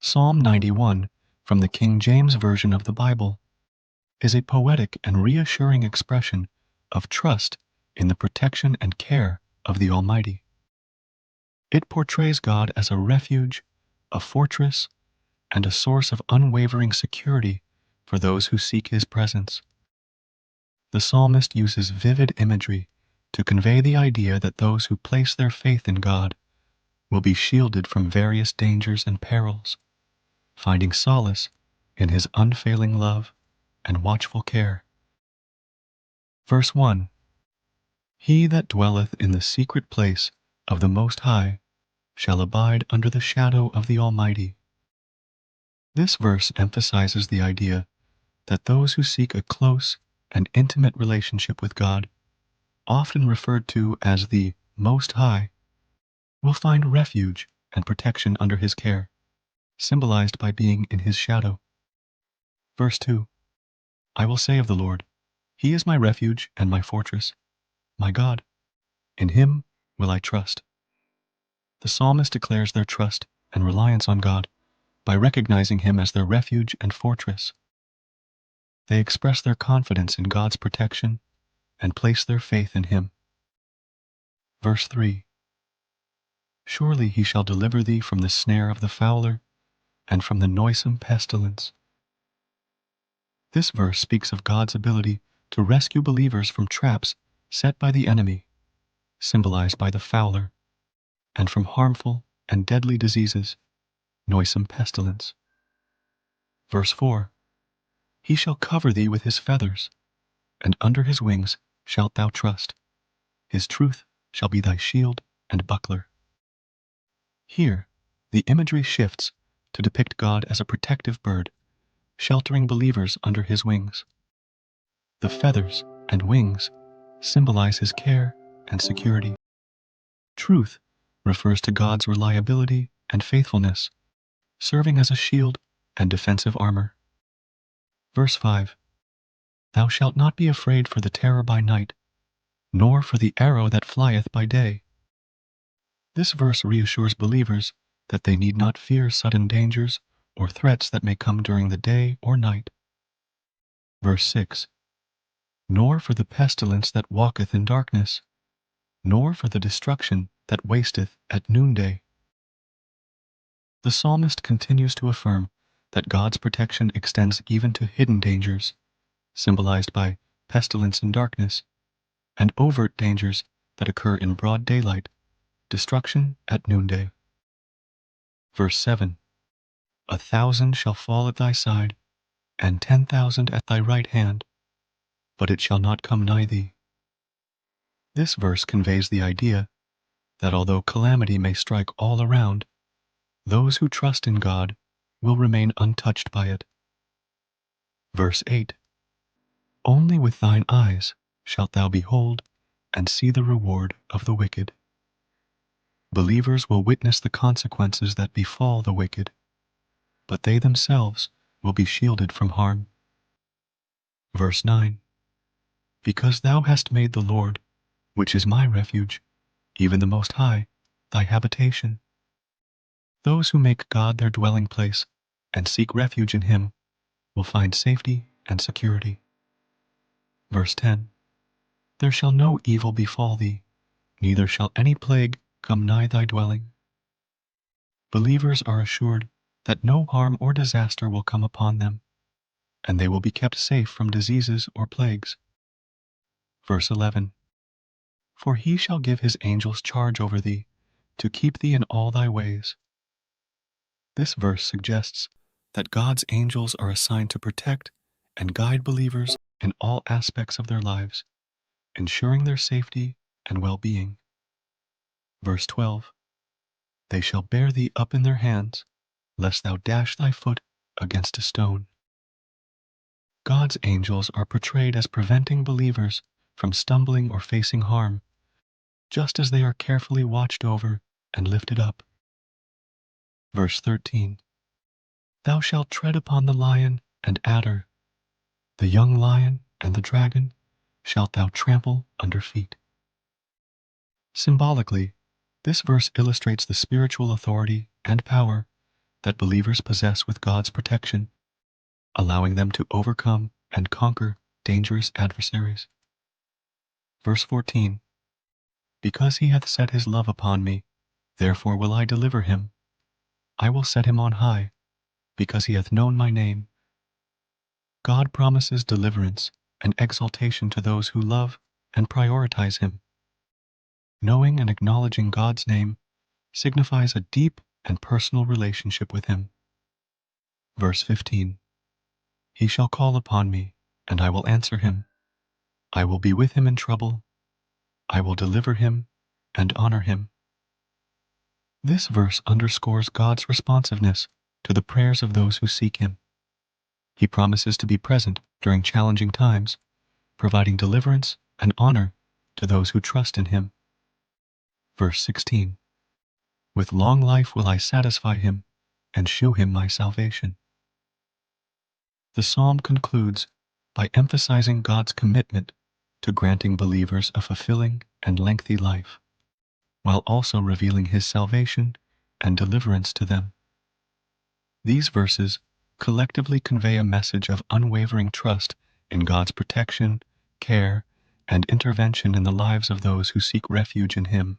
Psalm 91, from the King James Version of the Bible, is a poetic and reassuring expression of trust in the protection and care of the Almighty. It portrays God as a refuge, a fortress, and a source of unwavering security for those who seek His presence. The psalmist uses vivid imagery to convey the idea that those who place their faith in God will be shielded from various dangers and perils, finding solace in His unfailing love and watchful care. Verse 1. He that dwelleth in the secret place of the Most High shall abide under the shadow of the Almighty. This verse emphasizes the idea that those who seek a close and intimate relationship with God, often referred to as the Most High, will find refuge and protection under His care, symbolized by being in His shadow. Verse 2. I will say of the Lord, He is my refuge and my fortress, my God. In Him will I trust. The psalmist declares their trust and reliance on God by recognizing Him as their refuge and fortress. They express their confidence in God's protection and place their faith in Him. Verse 3. Surely He shall deliver thee from the snare of the fowler and from the noisome pestilence. This verse speaks of God's ability to rescue believers from traps set by the enemy, symbolized by the fowler, and from harmful and deadly diseases, noisome pestilence. Verse 4. He shall cover thee with His feathers, and under His wings shalt thou trust. His truth shall be thy shield and buckler. Here, the imagery shifts to depict God as a protective bird, sheltering believers under His wings. The feathers and wings symbolize His care and security. Truth refers to God's reliability and faithfulness, serving as a shield and defensive armor. Verse 5. Thou shalt not be afraid for the terror by night, nor for the arrow that flieth by day. This verse reassures believers that they need not fear sudden dangers or threats that may come during the day or night. Verse 6. Nor for the pestilence that walketh in darkness, nor for the destruction that wasteth at noonday. The psalmist continues to affirm that God's protection extends even to hidden dangers, symbolized by pestilence in darkness, and overt dangers that occur in broad daylight, destruction at noonday. Verse 7. 1,000 shall fall at thy side, and 10,000 at thy right hand, but it shall not come nigh thee. This verse conveys the idea that although calamity may strike all around, those who trust in God will remain untouched by it. Verse 8. Only with thine eyes shalt thou behold and see the reward of the wicked. Believers will witness the consequences that befall the wicked, but they themselves will be shielded from harm. Verse 9. Because thou hast made the Lord, which is my refuge, even the Most High, thy habitation. Those who make God their dwelling place and seek refuge in Him will find safety and security. Verse 10. There shall no evil befall thee, neither shall any plague come nigh thy dwelling. Believers are assured that no harm or disaster will come upon them, and they will be kept safe from diseases or plagues. Verse 11. For He shall give His angels charge over thee, to keep thee in all thy ways. This verse suggests that God's angels are assigned to protect and guide believers in all aspects of their lives, ensuring their safety and well-being. Verse 12. They shall bear thee up in their hands, lest thou dash thy foot against a stone. God's angels are portrayed as preventing believers from stumbling or facing harm, just as they are carefully watched over and lifted up. Verse 13. Thou shalt tread upon the lion and adder, the young lion and the dragon shalt thou trample under feet. Symbolically, this verse illustrates the spiritual authority and power that believers possess with God's protection, allowing them to overcome and conquer dangerous adversaries. Verse 14. Because he hath set his love upon me, therefore will I deliver him. I will set him on high, because he hath known my name. God promises deliverance and exaltation to those who love and prioritize him. Knowing and acknowledging God's name signifies a deep and personal relationship with him. Verse 15. He shall call upon me, and I will answer him. I will be with him in trouble. I will deliver him and honor him. This verse underscores God's responsiveness to the prayers of those who seek him. He promises to be present during challenging times, providing deliverance and honor to those who trust in him. Verse 16. With long life will I satisfy him and shew him my salvation. The psalm concludes by emphasizing God's commitment to granting believers a fulfilling and lengthy life, while also revealing his salvation and deliverance to them. These verses collectively convey a message of unwavering trust in God's protection, care, and intervention in the lives of those who seek refuge in him.